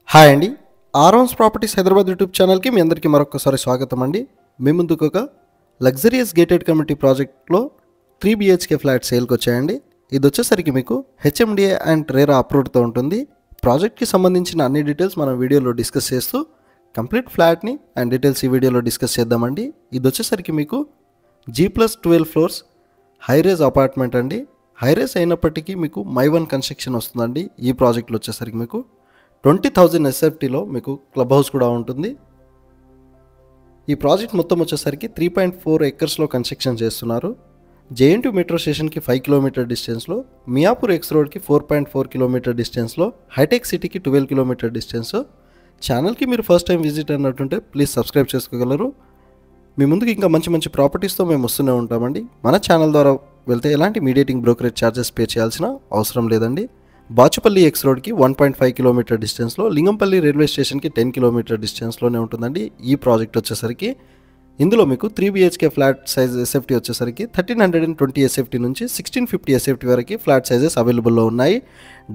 Hi అండి, ఆరోన్స్ properties Hyderabad YouTube ఛానల్కి మీ అందరికీ మరొకసారి స్వాగతం అండి. మీ ముందుకు ఒక లగ్జరియస్ గేటెడ్ కమ్యూనిటీ ప్రాజెక్ట్లో 3 BHK ఫ్లాట్ సేల్కి వచ్చాయండి. ఇది వచ్చేసరికి మీకు HMDA అండ్ RERA అప్రూవ్డ్తో ఉంటుంది. ప్రాజెక్ట్కి సంబంధించిన అన్ని డీటెయిల్స్ మనం వీడియోలో డిస్కస్ చేస్తూ కంప్లీట్ ఫ్లాట్ని అండ్ డీటెయిల్స్ ఈ వీడియోలో డిస్కస్ చేద్దామండి. ఇది వచ్చేసరికి మీకు G+12 ఫ్లోర్స్ హైరేజ్ అపార్ట్మెంట్ అండి. హైరేజ్ అయినప్పటికీ మీకు My1 కన్స్ట్రక్షన్ వస్తుందండి. ఈ ప్రాజెక్ట్లో వచ్చేసరికి మీకు 20,000 SFTలో మీకు క్లబ్ హౌస్ కూడా ఉంటుంది. ఈ ప్రాజెక్ట్ మొత్తం వచ్చేసరికి 3.4 ఎకర్స్లో కన్స్ట్రక్షన్ చేస్తున్నారు. JNT మెట్రో స్టేషన్కి 5 కిలోమీటర్ డిస్టెన్స్లో, మియాపూర్ ఎక్స్ రోడ్కి 4.4 కిలోమీటర్ డిస్టెన్స్లో, హైటెక్ సిటీకి 12 కిలోమీటర్ డిస్టెన్స్. ఛానల్కి మీరు ఫస్ట్ టైం విజిట్ అయినట్టుంటే ప్లీజ్ సబ్స్క్రైబ్ చేసుకోగలరు. మీ ముందుకు ఇంకా మంచి మంచి ప్రాపర్టీస్తో మేము వస్తూనే ఉంటామండి. మన ఛానల్ ద్వారా వెళ్తే ఎలాంటి మీడియేటింగ్ బ్రోకరేజ్ ఛార్జెస్ పే చేయాల్సిన అవసరం లేదండి. బాచుపల్లి ఎక్స్ రోడ్కి 1.5 కిలోమీటర్ డిస్టెన్స్లో, లింగంపల్లి రైల్వే స్టేషన్కి 10 కిలోమీటర్ డిస్టెన్స్లోనే ఉంటుందండి ఈ ప్రాజెక్ట్ వచ్చేసరికి. ఇందులో మీకు 3 BHK ఫ్లాట్ సైజ్ SFT వచ్చేసరికి 1320 SFT నుంచి 1650 SFT వరకు ఫ్లాట్ సైజెస్ అవైలబుల్లో ఉన్నాయి.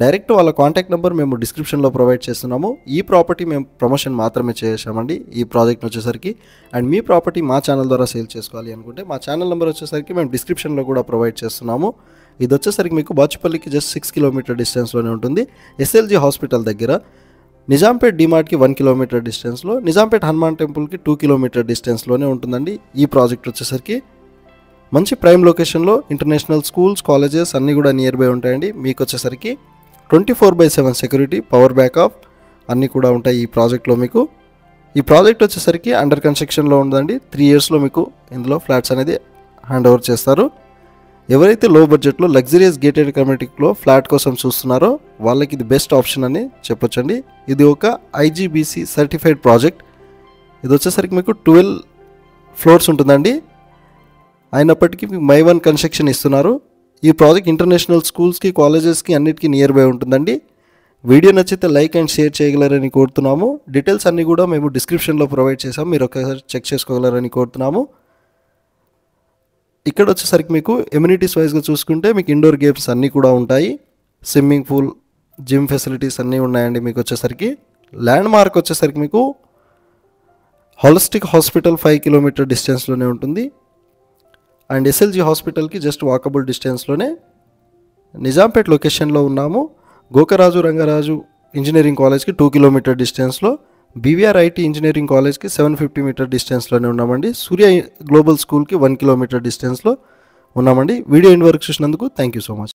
డైరెక్ట్ వాళ్ళ కాంటాక్ట్ నెంబర్ మేము డిస్క్రిప్షన్లో ప్రొవైడ్ చేస్తున్నాము. ఈ ప్రాపర్టీ మేము ప్రమోషన్ మాత్రమే చేసామండి ఈ ప్రాజెక్ట్ వచ్చేసరికి. అండ్ మీ ప్రాపర్టీ మా ఛానల్ ద్వారా సేల్ చేసుకోవాలి అనుకుంటే మా ఛానల్ నెంబర్ వచ్చేసరికి మేము డిస్క్రిప్షన్లో కూడా ప్రొవైడ్ చేస్తున్నాము. ఇది వచ్చేసరికి మీకు బాచుపల్లికి జస్ట్ 6 కిలోమీటర్ డిస్టెన్స్లోనే ఉంటుంది. SLG హాస్పిటల్ దగ్గర, నిజాంపేట్ డిమార్ట్కి 1 కిలోమీటర్ డిస్టెన్స్లో, నిజాంపేట్ హనుమాన్ టెంపుల్కి 2 కిలోమీటర్ డిస్టెన్స్లోనే ఉంటుందండి ఈ ప్రాజెక్ట్ వచ్చేసరికి. మంచి ప్రైమ్ లొకేషన్లో ఇంటర్నేషనల్ స్కూల్స్, కాలేజెస్ అన్నీ కూడా నియర్ బై ఉంటాయండి. మీకు వచ్చేసరికి 24/7 సెక్యూరిటీ, పవర్ బ్యాకప్ అన్నీ కూడా ఉంటాయి ఈ ప్రాజెక్ట్లో మీకు. ఈ ప్రాజెక్ట్ వచ్చేసరికి అండర్ కన్స్ట్రక్షన్లో ఉందండి. 3 ఇయర్స్లో మీకు ఇందులో ఫ్లాట్స్ అనేది హ్యాండ్ ఓవర్ చేస్తారు. ఎవరైతే లో బడ్జెట్లో లగ్జరియస్ గేటెడ్ కమ్యూనిటీలో ఫ్లాట్ కోసం చూస్తున్నారో వాళ్ళకి ఇది బెస్ట్ ఆప్షన్ అని చెప్పొచ్చండి. ఇది ఒక IGBC సర్టిఫైడ్ ప్రాజెక్ట్. ఇది వచ్చేసరికి మీకు 12 ఫ్లోర్స్ ఉంటుందండి. అయినప్పటికీ మీకు My1 కన్స్ట్రక్షన్ ఇస్తున్నారు. ఈ ప్రాజెక్ట్ ఇంటర్నేషనల్ స్కూల్స్కి, కాలేజెస్కి అన్నిటికీ నియర్ బై ఉంటుందండి. వీడియో నచ్చితే లైక్ అండ్ షేర్ చేయగలరని కోరుతున్నాము. డీటెయిల్స్ అన్నీ కూడా మేము డిస్క్రిప్షన్లో ప్రొవైడ్ చేసాము, మీరు ఒకసారి చెక్ చేసుకోగలరని కోరుతున్నాము. ఇక్కడ వచ్చేసరికి మీకు ఎమ్యూనిటీస్ వైజ్గా చూసుకుంటే మీకు ఇండోర్ గేమ్స్ అన్నీ కూడా ఉంటాయి. స్విమ్మింగ్ పూల్, జిమ్ ఫెసిలిటీస్ అన్నీ ఉన్నాయండి. మీకు వచ్చేసరికి ల్యాండ్ మార్క్ వచ్చేసరికి మీకు హోలిస్టిక్ హాస్పిటల్ 5 కిలోమీటర్ డిస్టెన్స్లోనే ఉంటుంది. అండ్ SLG హాస్పిటల్కి జస్ట్ వాకబుల్ డిస్టెన్స్లోనే నిజాంపేట్ లొకేషన్లో ఉన్నాము. గోకరాజు రంగరాజు ఇంజనీరింగ్ కాలేజ్కి 2 కిలోమీటర్ డిస్టెన్స్లో, BVR IT ఇంజనీరింగ్ కాలేజ్కి 750 మీటర్ డిస్టెన్స్లోనే ఉన్నామండి. సూర్య గ్లోబల్ స్కూల్కి 1 కిలోమీటర్ డిస్టెన్స్లో ఉన్నామండి. వీడియో ఎండ్ వరకు చూసినందుకు థ్యాంక్ యూ సో మచ్.